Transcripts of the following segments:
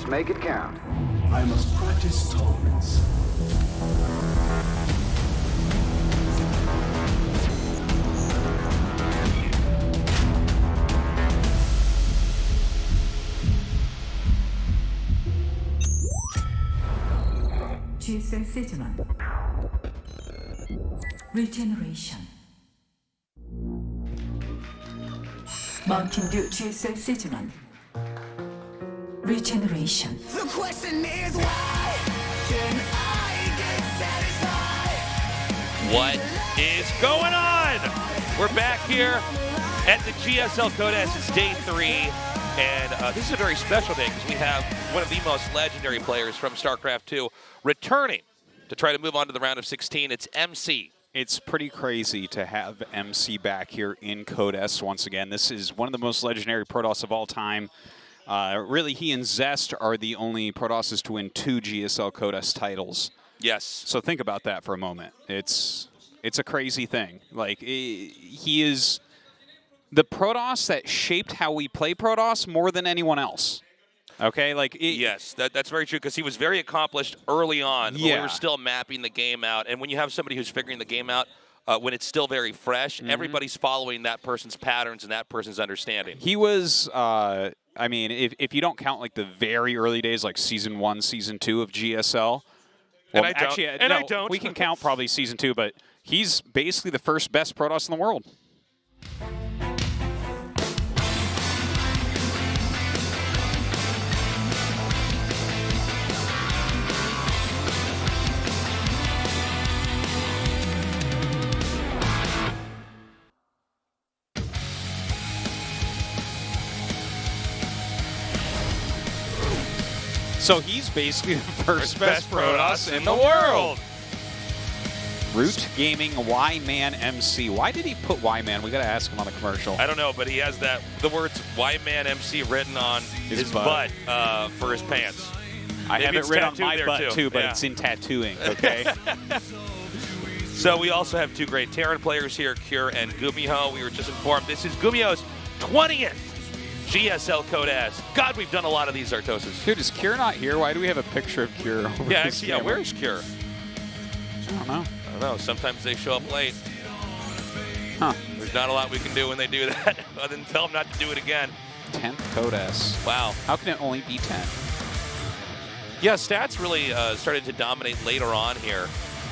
Let's make it count. I must practice tolerance. GSL Season 1 Regeneration Mountain Dew GSL Season 1 Regeneration. The question is why can I get satisfied? What is going on? We're back here at the GSL Codex. It's day 3, and this is a very special day because we have one of the most legendary players from StarCraft 2 returning to try to move on to the round of 16. It's MC. It's pretty crazy to have MC back here in Code S once again. This is one of the most legendary Protoss of all time. Really, he and Zest are the only Protosses to win 2 GSL Code S titles. Yes. So think about that for a moment. It's a crazy thing. Like, he is the Protoss that shaped how we play Protoss more than anyone else. Okay, yes, that's very true because he was very accomplished early on. Yeah. When we were still mapping the game out, and when you have somebody who's figuring the game out when it's still very fresh, everybody's following that person's patterns and that person's understanding. He was, I mean, if you don't count like the very early days, like Season 1, Season 2 of GSL. Well, I don't. We can count probably Season 2, but he's basically the first best Protoss in the world. So he's basically the first best Protoss in the world. Root Gaming WhyManMC. Why did he put WhyMan? We got to ask him on the commercial. I don't know, but he has the words WhyManMC written on his butt for his pants. I have it written on my butt too, but yeah. it's in tattooing, okay? So we also have 2 great Terran players here, Cure and GuMiho. We were just informed this is GuMiho's 20th GSL Code S. God, we've done a lot of these Zartoses. Dude, is Cure not here? Why do we have a picture of Cure over Yeah, his actually, yeah, camera? where's Cure? I don't know. I don't know. Sometimes they show up late. Huh. There's not a lot we can do when they do that other than tell them not to do it again. 10th Code S. Wow. How can it only be 10? Yeah, stats really started to dominate later on here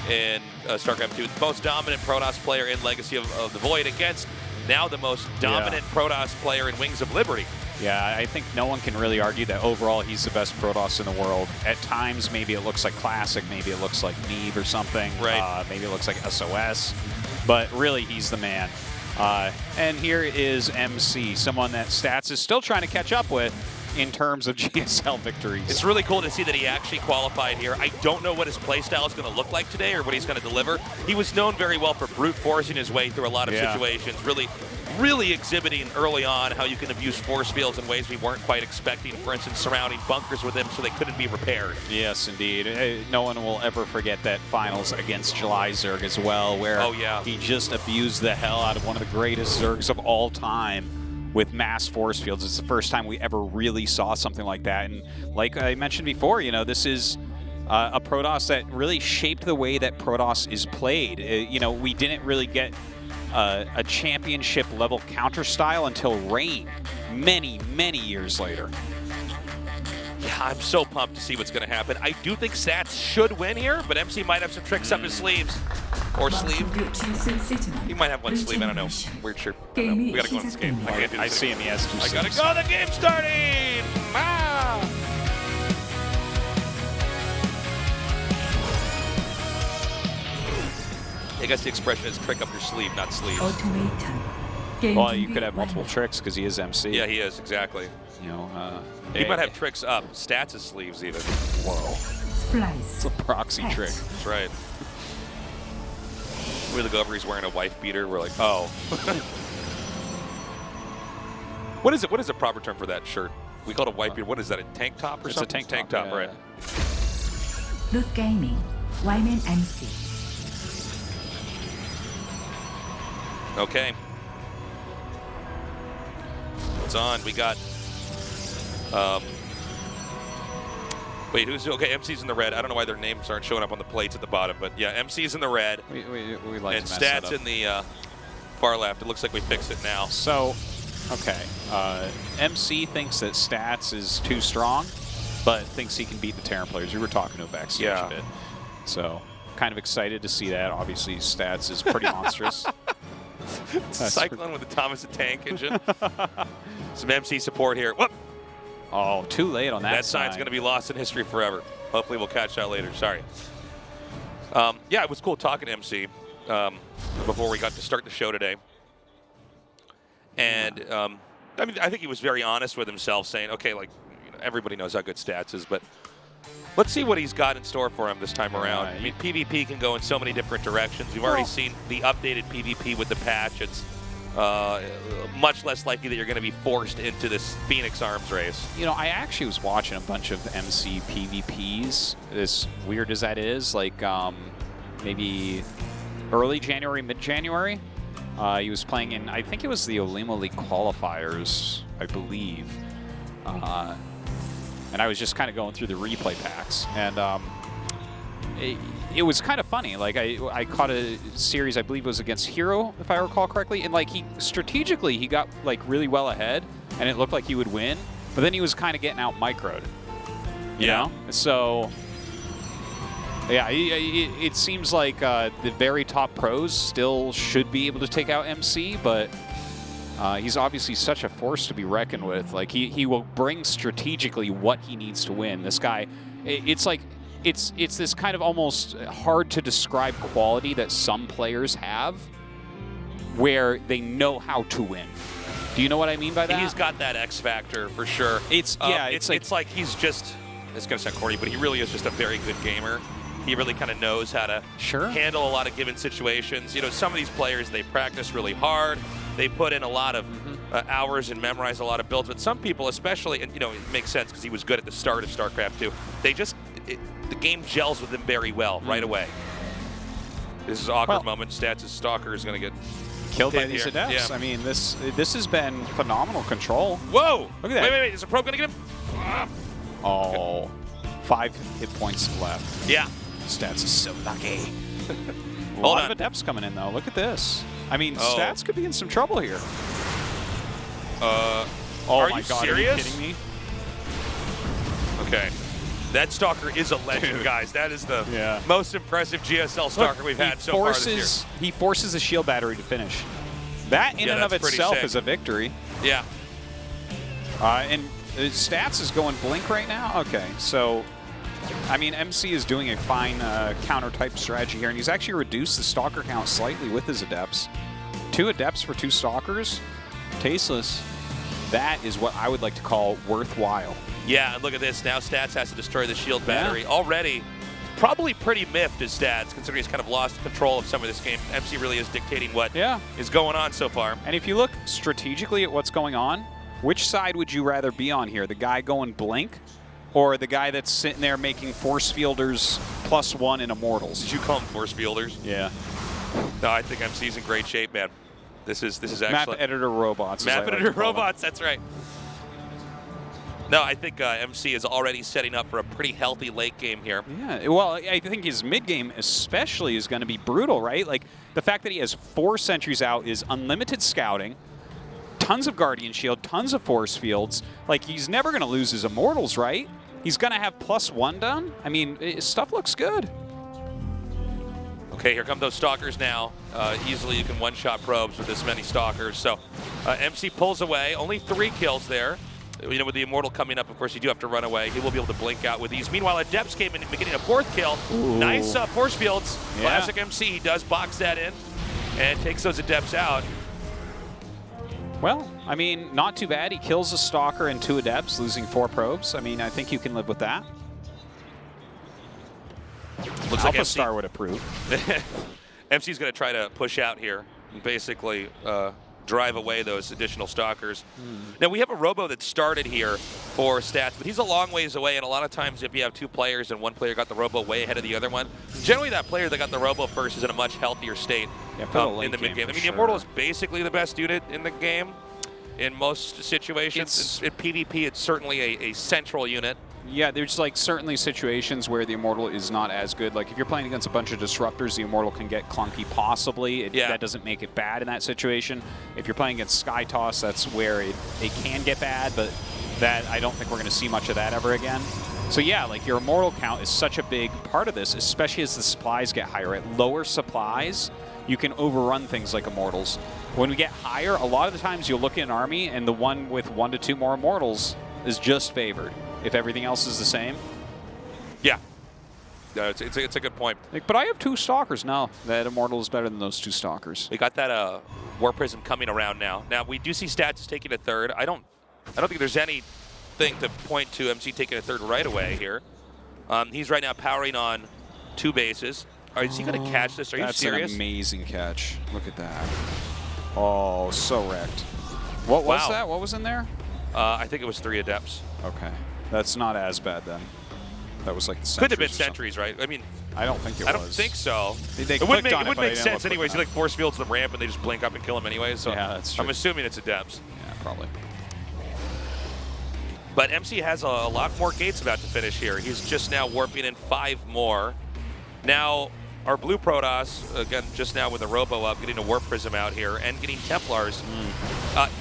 in StarCraft 2. The most dominant Protoss player in Legacy of the Void against now the most dominant Protoss player in Wings of Liberty. Yeah, I think no one can really argue that overall he's the best Protoss in the world. At times, maybe it looks like Classic, maybe it looks like Neve or something. Right. Maybe it looks like SOS. But really, he's the man. And here is MC, someone that Stats is still trying to catch up with in terms of GSL victories. It's really cool to see that he actually qualified here. I don't know what his playstyle is going to look like today or what he's going to deliver. He was known very well for brute forcing his way through a lot of situations, really exhibiting early on how you can abuse force fields in ways we weren't quite expecting. For instance, surrounding bunkers with him so they couldn't be repaired. Yes, indeed. No one will ever forget that finals against July Zerg as well, where he just abused the hell out of one of the greatest Zergs of all time with mass force fields. It's the first time we ever really saw something like that. And like I mentioned before, you know, this is a Protoss that really shaped the way that Protoss is played. You know, we didn't really get a championship level counter style until Reign many, many years later. Yeah, I'm so pumped to see what's going to happen. I do think Stats should win here, but MC might have some tricks up his sleeves. Or sleeve. He might have one sleeve, I don't know. Weird shirt. We gotta go in this game. I can't do this. I see him, he has 2 I sleeves. gotta go, the game's starting! Ah! I guess the expression is trick up your sleeve, not sleeves. Well, you could have multiple tricks because he is MC. Yeah, he is, exactly. You know, he might have tricks up, Stats' sleeves even. Whoa. It's a proxy trick. That's right. We look over, he's wearing a wife beater. We're like, oh. What is it? What is the proper term for that shirt? We call it a wife beater. What is that? A tank top or something? It's a tank top, right? Root Gaming WhyManMC. Okay. It's on. We got Wait, who's okay? MC's in the red. I don't know why their names aren't showing up on the plates at the bottom, but yeah, MC's in the red. We like and to mess Stats in the far left. It looks like we fixed it now. So, okay, MC thinks that Stats is too strong, but thinks he can beat the Terran players. We were talking to him backstage a bit. So, kind of excited to see that. Obviously, Stats is pretty monstrous. Cyclone with the Thomas the Tank engine. Some MC support here. Whoop! Oh, too late on that. That sign's going to be lost in history forever. Hopefully, we'll catch that later. Sorry. Yeah, it was cool talking to MC before we got to start the show today. And I mean, I think he was very honest with himself, saying, "Okay, like everybody knows how good Stats is, but let's see what he's got in store for him this time around." I mean, PvP can go in so many different directions. We've already seen the updated PvP with the patch. It's much less likely that you're going to be forced into this Phoenix Arms race. You know, I actually was watching a bunch of MC PvPs, as weird as that is, like maybe early January, mid-January. He was playing in, I think it was the Olima League qualifiers, I believe. And I was just kind of going through the replay packs. And it was kind of funny. Like, I caught a series, I believe it was against Hero, if I recall correctly. And, like, strategically, he got, like, really well ahead. And it looked like he would win. But then he was kind of getting out microed. You know? So, yeah, it seems like the very top pros still should be able to take out MC. But he's obviously such a force to be reckoned with. Like, he will bring strategically what he needs to win. This guy, it's like... It's this kind of almost hard to describe quality that some players have where they know how to win. Do you know what I mean by that? He's got that X factor for sure. It's like he's just, it's going to sound corny, but he really is just a very good gamer. He really kind of knows how to handle a lot of given situations. You know, some of these players, they practice really hard. They put in a lot of hours and memorize a lot of builds. But some people, especially, and you know, it makes sense because he was good at the start of StarCraft 2. They just, the game gels with him very well right away. This is an awkward moment. Stats' Stalker is going to get killed by these adepts. Yeah. I mean, this has been phenomenal control. Whoa! Look at that. Wait. Is a probe going to get him? Oh, 5 hit points left. Yeah. Stats is so lucky. A lot of adepts coming in, though. Look at this. I mean, Stats could be in some trouble here. Oh my God, serious? Are you kidding me? Okay. That Stalker is a legend, guys. That is the most impressive GSL Stalker we've had so far this year. He forces a shield battery to finish. That in and of itself is a victory. Yeah. And Stats is going Blink right now? Okay, so, I mean, MC is doing a fine counter-type strategy here, and he's actually reduced the Stalker count slightly with his Adepts. 2 Adepts for 2 Stalkers. Tasteless. That is what I would like to call worthwhile. Yeah, and look at this. Now Stats has to destroy the shield battery. Already, probably pretty miffed as Stats, considering he's kind of lost control of some of this game. MC really is dictating what is going on so far. And if you look strategically at what's going on, which side would you rather be on here? The guy going Blink or the guy that's sitting there making Force Fielders +1 in Immortals? Did you call them Force Fielders? Yeah. No, I think MC's in great shape, man. This is excellent. Map editor robots. Map editor robots, that's right. No, I think MC is already setting up for a pretty healthy late game here. Yeah, well, I think his mid game especially is going to be brutal, right? Like, the fact that he has 4 sentries out is unlimited scouting, tons of Guardian Shield, tons of Force Fields. Like, he's never going to lose his Immortals, right? He's going to have +1 done. I mean, stuff looks good. Okay, here come those Stalkers now. Easily you can one-shot probes with this many Stalkers. So MC pulls away. Only 3 kills there. You know, with the Immortal coming up, of course, you do have to run away. He will be able to blink out with these. Meanwhile, Adepts came in and getting a 4th kill. Ooh. Nice Force Fields. Yeah. Classic MC. He does box that in and takes those Adepts out. Well, I mean, not too bad. He kills a Stalker and 2 Adepts, losing 4 probes. I mean, I think you can live with that. Looks Alpha like MC Star would approve. MC's going to try to push out here and basically drive away those additional Stalkers. Now, we have a Robo that started here for Stats, but he's a long ways away, and a lot of times if you have 2 players and one player got the Robo way ahead of the other one, generally that player that got the Robo first is in a much healthier state in the mid-game. I mean, the Immortal is basically the best unit in the game in most situations. In PvP, it's certainly a central unit. Yeah, there's like certainly situations where the Immortal is not as good. Like if you're playing against a bunch of disruptors, the Immortal can get clunky possibly. That doesn't make it bad in that situation. If you're playing against Sky Toss, that's where it can get bad, but that I don't think we're going to see much of that ever again. So yeah, like your Immortal count is such a big part of this, especially as the supplies get higher. At lower supplies, you can overrun things like Immortals. When we get higher, a lot of the times you'll look at an army and the one with 1 to 2 more Immortals is just favored. If everything else is the same. Yeah. It's a good point. Like, but I have 2 Stalkers. No, that Immortal is better than those 2 Stalkers. We got that Warp Prism coming around now. Now, we do see Stats taking a third. I don't think there's anything to point to MC taking a third right away here. He's right now powering on 2 bases. Is he going to catch this? Are you serious? That's an amazing catch. Look at that. Oh, so wrecked. What was that? What was in there? I think it was 3 Adepts. Okay. That's not as bad then. That was like the Could have been sentries, right? I mean, I don't think it was. I don't think so. It would make sense anyways. He like force fields the ramp and they just blink up and kill him anyways. So yeah, that's true. I'm assuming it's Adepts. Yeah, probably. But MC has a lot more gates about to finish here. He's just now warping in 5 more. Now, our blue Protoss, again, just now with a Robo up, getting a Warp Prism out here and getting Templars.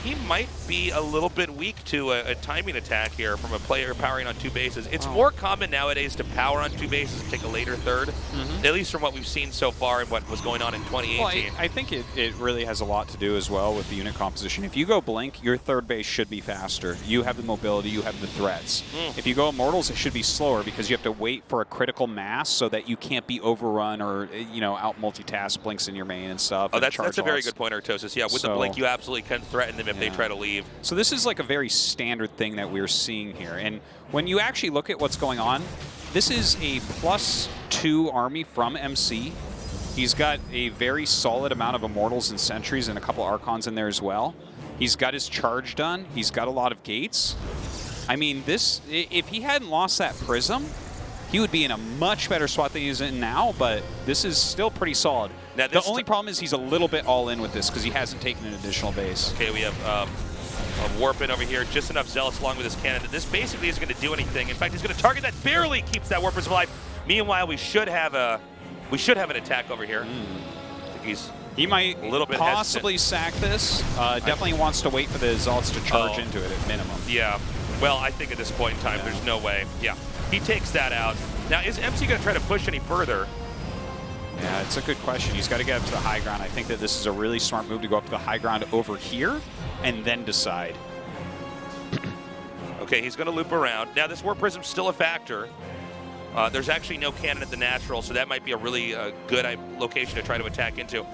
He might be a little bit weak to a timing attack here from a player powering on 2 bases. It's more common nowadays to power on 2 bases and take a later third, at least from what we've seen so far and what was going on in 2018. Well, I think it really has a lot to do as well with the unit composition. If you go Blink, your third base should be faster. You have the mobility, you have the threats. If you go Immortals, it should be slower because you have to wait for a critical mass so that you can't be overrun or out multitask Blinks in your main and stuff. Oh, that's a very good point, Artosis. Yeah, with the Blink, you absolutely can threaten them if they try to leave. So this is like a very standard thing that we're seeing here. And when you actually look at what's going on, this is a +2 army from MC. He's got a very solid amount of Immortals and Sentries and a couple Archons in there as well. He's got his charge done. He's got a lot of gates. I mean, if he hadn't lost that Prism, he would be in a much better spot than he's in now, but this is still pretty solid. Now, the only problem is he's a little bit all in with this because he hasn't taken an additional base. Okay, we have a Warp in over here, just enough Zealots along with his cannon that this basically isn't going to do anything. In fact, he's going to target that barely keeps that Warpers alive. Meanwhile, we should have an attack over here. I think he might a little bit possibly sack this. Definitely wants to wait for the Zealots to charge into it at minimum. Yeah. Well, I think at this point in time, there's no way. Yeah. He takes that out. Now, is MC going to try to push any further? Yeah, it's a good question. He's got to get up to the high ground. I think that this is a really smart move to go up to the high ground over here and then decide. Okay, he's going to loop around. Now, this Warp Prism's still a factor. There's actually no cannon at the natural, so that might be a really good location to try to attack into.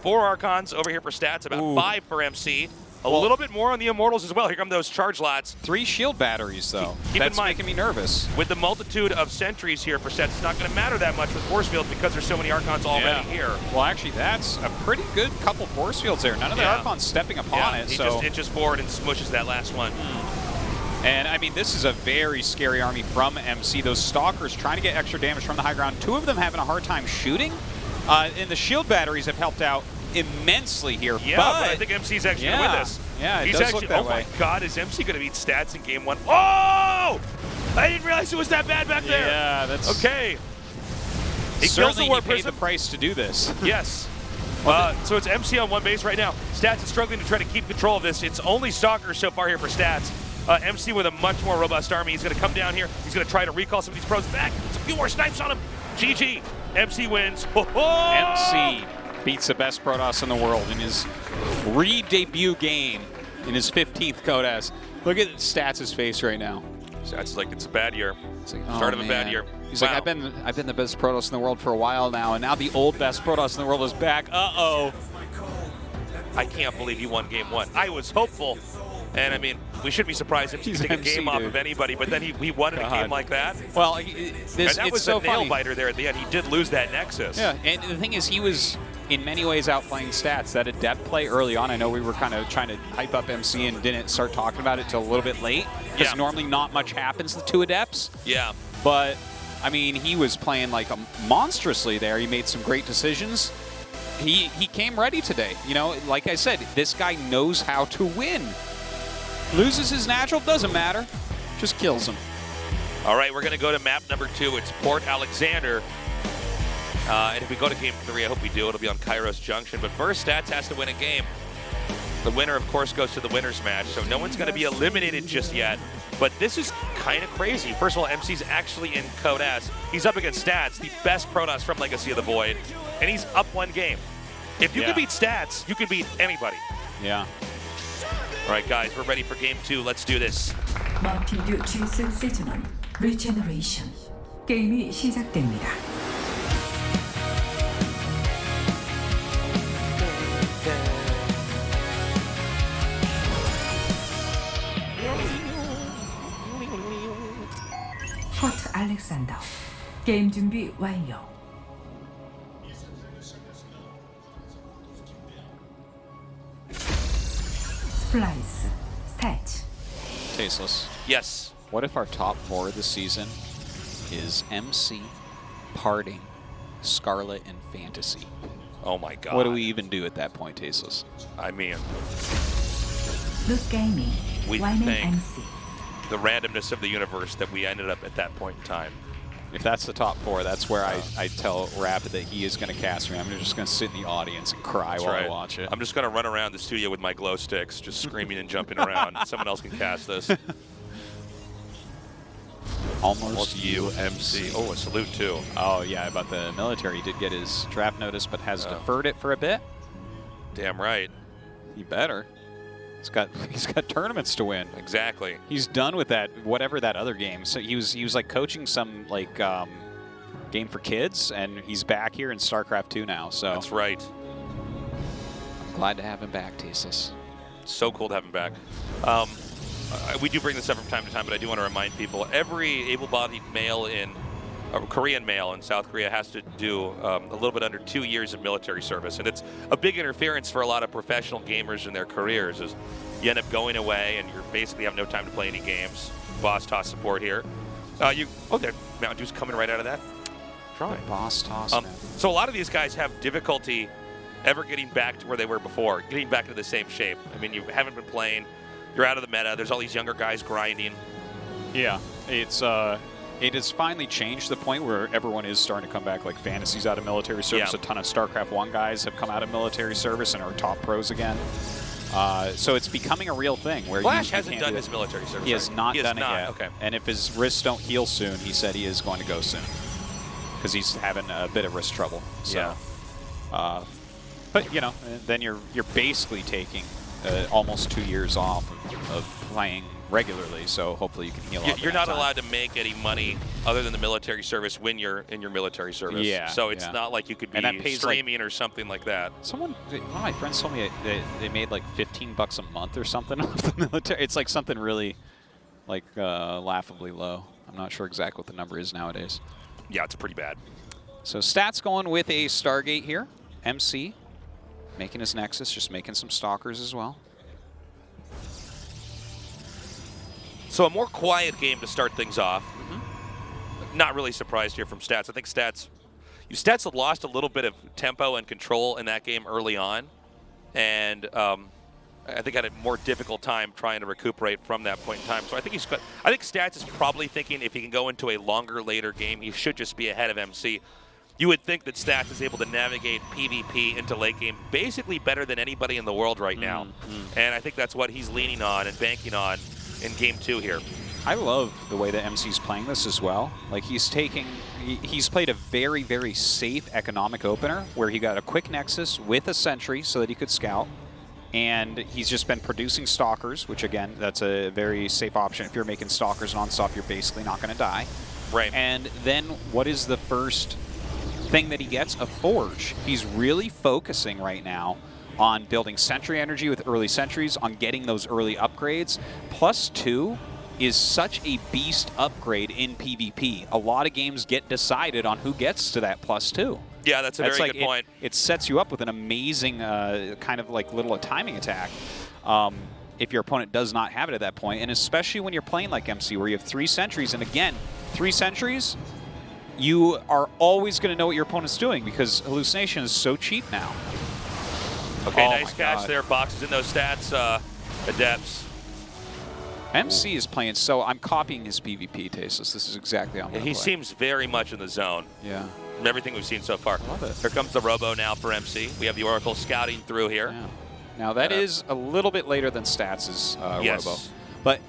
4 Archons over here for Stats, about 5 for MC. A little bit more on the Immortals as well. Here come those charge lots. 3 shield batteries, though. Keep That's in mind, making me nervous. With the multitude of sentries here for Stats, it's not going to matter that much with force fields because there's so many Archons already here. Well, actually, that's a pretty good couple force fields there. None of the Archons stepping upon it. So it just forward and smushes that last one. And, I mean, this is a very scary army from MC. Those Stalkers trying to get extra damage from the high ground. 2 of them having a hard time shooting. And the shield batteries have helped out immensely here. Yeah, but I think MC's actually going to win this. Yeah, it does look that way. Oh my God, is MC going to beat Stats in game 1? Oh! I didn't realize it was that bad back there. Yeah, that's okay. He certainly kills the paid the price to do this. Yes. So it's MC on 1 base right now. Stats is struggling to try to keep control of this. It's only Stalkers so far here for Stats. MC with a much more robust army. He's going to come down here. He's going to try to recall some of these pros back. It's a few more snipes on him. GG. MC wins. MC beats the best Protoss in the world in his re-debut game in his 15th Codas. Look at Stats' face right now. Stats is like, it's a bad year. It's like, Start of a bad year. He's like, I've been the best Protoss in the world for a while now, and now the old best Protoss in the world is back. Uh-oh. I can't believe he won game 1. I was hopeful. And, I mean, we shouldn't be surprised if he's taking a game off of anybody, but then he won in a game like that. Well, that was a nail-biter there at the end. He did lose that Nexus. Yeah, and the thing is, he was, in many ways, outplaying Stats. That Adept play early on, I know we were kind of trying to hype up MC and didn't start talking about it till a little bit late, because normally not much happens to 2 Adepts. Yeah. But, I mean, he was playing like monstrously there. He made some great decisions. He came ready today. You know, like I said, this guy knows how to win. Loses his natural, doesn't matter. Just kills him. All right, we're going to go to map number 2. It's Port Alexander. And if we go to game 3, I hope we do. It'll be on Kairos Junction. But first, Stats has to win a game. The winner, of course, goes to the winner's match. So no one's going to be eliminated just yet. But this is kind of crazy. First of all, MC's actually in Code S. He's up against Stats, the best Protoss from Legacy of the Void. And he's up 1 game. If you can beat Stats, you can beat anybody. Yeah. All right, guys, we're ready for game 2. Let's do this. 멀티듀 GSL 시즌 1 리제너레이션 게임이 시작됩니다. 포트 알렉산더 게임 준비 완료. 스플라이스 스태치. Tasteless. Yes. What if our top 4 this season is MC, Parting, Scarlet, and Fantasy? Oh my God. What do we even do at that point, Tasteless? I mean, Look Gaming, we WhyManMC. the randomness of the universe that we ended up at that point in time. If that's the top 4, that's where I tell Rapid that he is going to cast me. I'm just going to sit in the audience and cry while I watch it. I'm just going to run around the studio with my glow sticks, just screaming and jumping around. Someone else can cast this. Almost you, MC. Oh, a salute too. Oh yeah, about the military. He did get his draft notice, but has deferred it for a bit. Damn right. He better. He's got tournaments to win. Exactly. He's done with that, whatever that other game. So he was like coaching some like game for kids, and he's back here in StarCraft 2 now. So that's right. I'm glad to have him back, Tasteless. So cool to have him back. We do bring this up from time to time, but I do want to remind people: every able-bodied male in Korean male in South Korea has to do a little bit under 2 years of military service, and it's a big interference for a lot of professional gamers in their careers. Is you end up going away and you basically have no time to play any games. Boss toss support here. There, Mountain Dew's coming right out of that. Try. Boss toss. So a lot of these guys have difficulty ever getting back to where they were before, getting back to the same shape. I mean, you haven't been playing. You're out of the meta. There's all these younger guys grinding. Yeah, it has finally changed to the point where everyone is starting to come back, like Fantasy's out of military service. Yeah. A ton of StarCraft 1 guys have come out of military service and are top pros again. So it's becoming a real thing. Where Flash hasn't done his military service. He has not done it yet. Okay. And if his wrists don't heal soon, he said he is going to go soon. Because he's having a bit of wrist trouble. So, yeah. But, you know, then you're basically taking almost 2 years off of playing regularly, so hopefully you can heal up. You're not allowed to make any money other than the military service when you're in your military service. Yeah. So it's not like you could be streaming or something like that. One of my friends told me they made like $15 a month or something off the military. It's like something really like laughably low. I'm not sure exactly what the number is nowadays. Yeah, it's pretty bad. So Stats going with a Stargate here. MC making his Nexus, just making some Stalkers as well. So a more quiet game to start things off. Not really surprised here from Stats. I think Stats had lost a little bit of tempo and control in that game early on, and I think had a more difficult time trying to recuperate from that point in time. So I think Stats is probably thinking if he can go into a longer later game, he should just be ahead of MC. You would think that Stats is able to navigate PvP into late game basically better than anybody in the world right now, and I think that's what he's leaning on and banking on in game 2 here. I love the way that MC's playing this as well. Like he's played a very, very safe economic opener where he got a quick Nexus with a Sentry so that he could scout. And he's just been producing Stalkers, which again, that's a very safe option. If you're making Stalkers non-stop, you're basically not going to die. Right. And then what is the first thing that he gets? A Forge. He's really focusing right now on building Sentry energy with early Sentries, on getting those early upgrades. +2 is such a beast upgrade in PvP. A lot of games get decided on who gets to that +2. Yeah, that's a very good point. It sets you up with an amazing kind of like little timing attack if your opponent does not have it at that point, and especially when you're playing like MC where you have 3 Sentries, and again, 3 Sentries, you are always going to know what your opponent's doing because Hallucination is so cheap now. Okay, nice catch there. Boxes in those stats, Adepts. MC is playing, so I'm copying his PvP, Tasteless. This is exactly how I'm He seems very much in the zone. Yeah. From everything we've seen so far. Love it. Here comes the Robo now for MC. We have the Oracle scouting through here. Yeah. Now, that is a little bit later than Stats' yes. Robo. But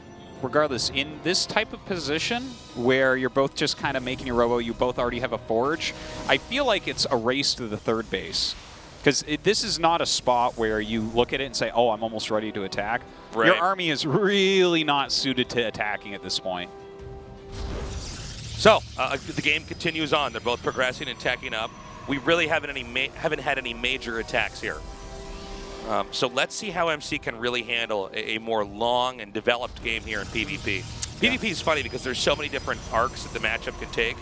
regardless, in this type of position where you're both just kind of making your Robo, you both already have a Forge, I feel like it's a race to the third base. Because this is not a spot where you look at it and say, oh, I'm almost ready to attack. Right. Your army is really not suited to attacking at this point. So, the game continues on. They're both progressing and attacking up. We really haven't had any major attacks here. So let's see how MC can really handle a more long and developed game here in PvP. Yeah. PvP is funny because there's so many different arcs that the matchup can take.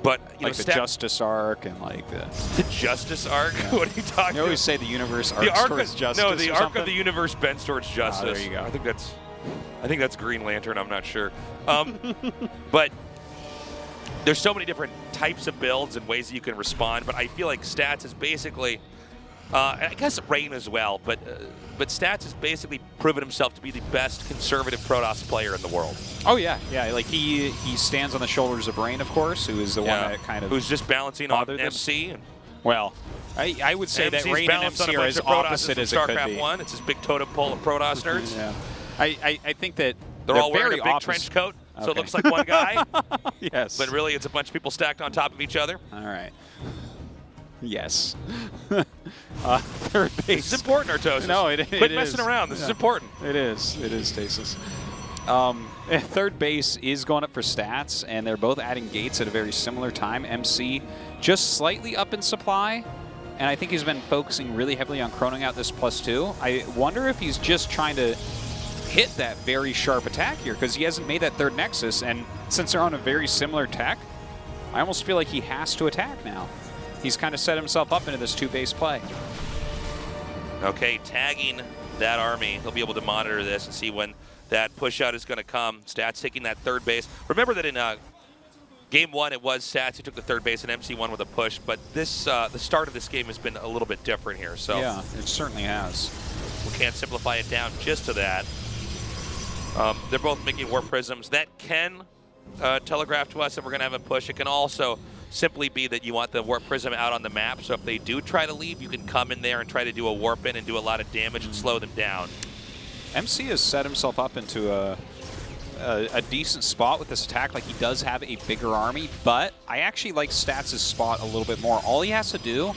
But you like know, the Justice arc and like the Justice arc. Yeah. What are you talking? You always say the universe arcs the arc towards of, justice. No, the or arc something? of the universe bends towards justice. There you go. I think that's Green Lantern. I'm not sure. But there's so many different types of builds and ways that you can respond. But I feel like Stats is basically, I guess Rain as well. But Stats has basically proven himself to be the best conservative Protoss player in the world. Oh yeah, yeah. Like he stands on the shoulders of Rain, of course, who is the one that kind of who's just balancing on bothered MC. Well, I would say MC's that Rain and balanced on MC a are bunch as of Protosses opposite from as it could StarCraft be. 1. It's his big totem pole of Protoss nerds. Yeah. I think that They're all wearing very a big opposite. trench coat, so it Okay. looks like one guy. Yes. But really, it's a bunch of people stacked on top of each other. All right. Yes. Third base. This is important, Artosis. No, it Quit is. messing around. This is Yeah. important. It is. It is, Stasis. Third base is going up for Stats, and they're both adding gates at a very similar time. MC just slightly up in supply, and I think he's been focusing really heavily on chroning out this +2. I wonder if he's just trying to hit that very sharp attack here, because he hasn't made that third Nexus, and since they're on a very similar tech, I almost feel like he has to attack now. He's kind of set himself up into this two-base play. Okay, tagging that army. He'll be able to monitor this and see when that push out is going to come. Stats taking that third base. Remember that in Game 1, it was Stats who took the third base and MC won with a push, but this the start of this game has been a little bit different here. So yeah, it certainly has. we can't simplify it down just to that. They're both making Warp Prisms. That can telegraph to us that we're going to have a push. It can also simply be that you want the Warp Prism out on the map, so if they do try to leave, you can come in there and try to do a Warp in and do a lot of damage and slow them down. MC has set himself up into a decent spot with this attack. Like, he does have a bigger army, but I actually like Stats' spot a little bit more. All he has to do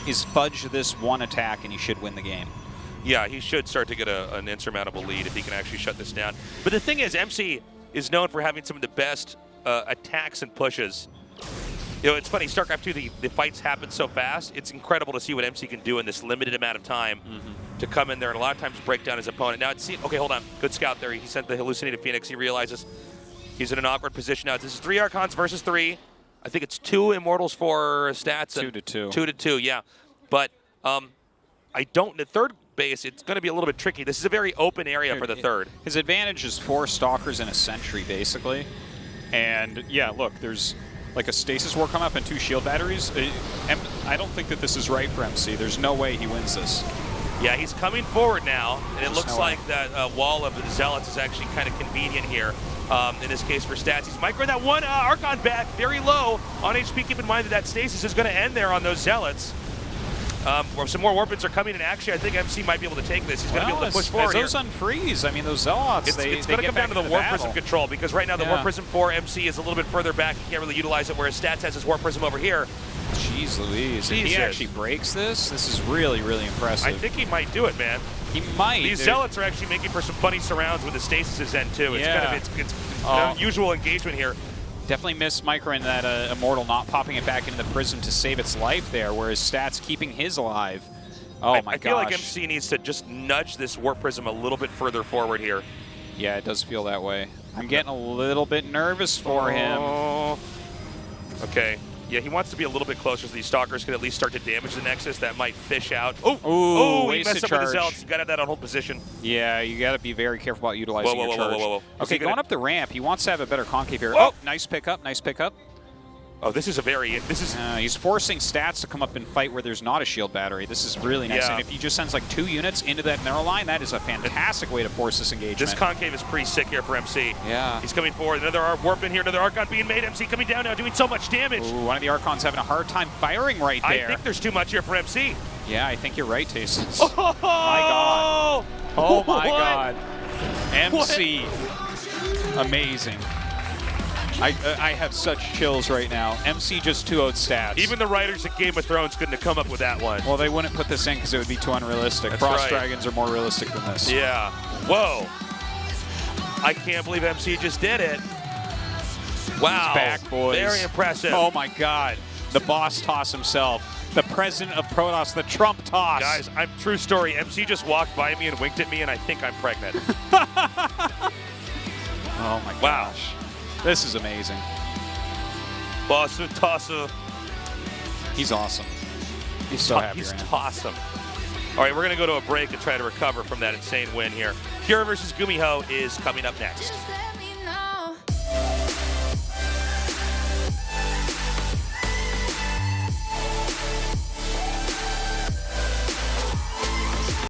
is fudge this one attack, and he should win the game. Yeah, he should start to get an insurmountable lead if he can actually shut this down. But the thing is, MC is known for having some of the best attacks and pushes. You know, it's funny, StarCraft 2, the fights happen so fast. It's incredible to see what MC can do in this limited amount of time to come in there and a lot of times break down his opponent. Now, okay, hold on. Good scout there. He sent the Hallucinated Phoenix. He realizes he's in an awkward position now. This is 3 Archons versus 3. I think it's 2 Immortals for Stats. 2 to 2. 2 to 2, yeah. But the third base, it's going to be a little bit tricky. This is a very open area for the third. His advantage is 4 Stalkers and a Sentry, basically. And, yeah, look, there's like a Stasis War coming up and 2 Shield Batteries. I don't think that this is right for MC. There's no way he wins this. Yeah, he's coming forward now, and it There's looks no like that wall of Zealots is actually kind of convenient here. In this case for Stats. He's microing that one Archon back very low on HP. Keep in mind that Stasis is going to end there on those Zealots. Some more Warpins are coming in. Actually, I think MC might be able to take this. He's going to be able to push forward as those unfreeze, I mean, those Zealots, it's they going to come down to the Warp Prism control, because right now the Warp Prism for MC is a little bit further back. He can't really utilize it, whereas Stats has his Warp Prism over here. Jeez Louise. If he actually breaks this, this is really, really impressive. I think he might do it, man. He might. These Zealots are actually making for some funny surrounds with the Stasis' end, too. It's kind of it's an unusual engagement here. Definitely missed Micro in that Immortal not popping it back into the Prism to save its life there, whereas Stats keeping his alive. Oh, my gosh. I feel like MC needs to just nudge this Warp Prism a little bit further forward here. Yeah, it does feel that way. I'm getting a little bit nervous for him. Okay. Yeah, he wants to be a little bit closer so these Stalkers can at least start to damage the Nexus. That might fish out. He messed up with the Zealots. You got to have that on hold position. Yeah, you got to be very careful about utilizing your charge. Whoa. Okay, going up the ramp. He wants to have a better concave here. Whoa. Oh, nice pickup, nice pickup. Oh, this is a very, he's forcing stats to come up and fight where there's not a shield battery. This is really nice. Yeah. And if he just sends like 2 units into that narrow line, that is a fantastic way to force this engagement. This concave is pretty sick here for MC. Yeah. He's coming forward. Another warp in here, another Archon being made. MC coming down now, doing so much damage. Ooh, one of the Archons having a hard time firing right there. I think there's too much here for MC. Yeah, I think you're right, Taste. Oh my God. Oh my God. MC. What? Amazing. I have such chills right now. MC just 2-0'd stats. Even the writers of Game of Thrones couldn't have come up with that one. Well, they wouldn't put this in because it would be too unrealistic. That's Frost right. Dragons are more realistic than this. Yeah. Whoa. I can't believe MC just did it. Wow. He's back, boys. Very impressive. Oh my God. The boss toss himself. The president of Protoss, the Trump toss. Guys, true story. MC just walked by me and winked at me, and I think I'm pregnant. Oh my gosh. This is amazing. Bossa Tossa. He's awesome. He's so happy He's right now. awesome. All right, we're going to go to a break and try to recover from that insane win here. Pure versus GuMiho is coming up next.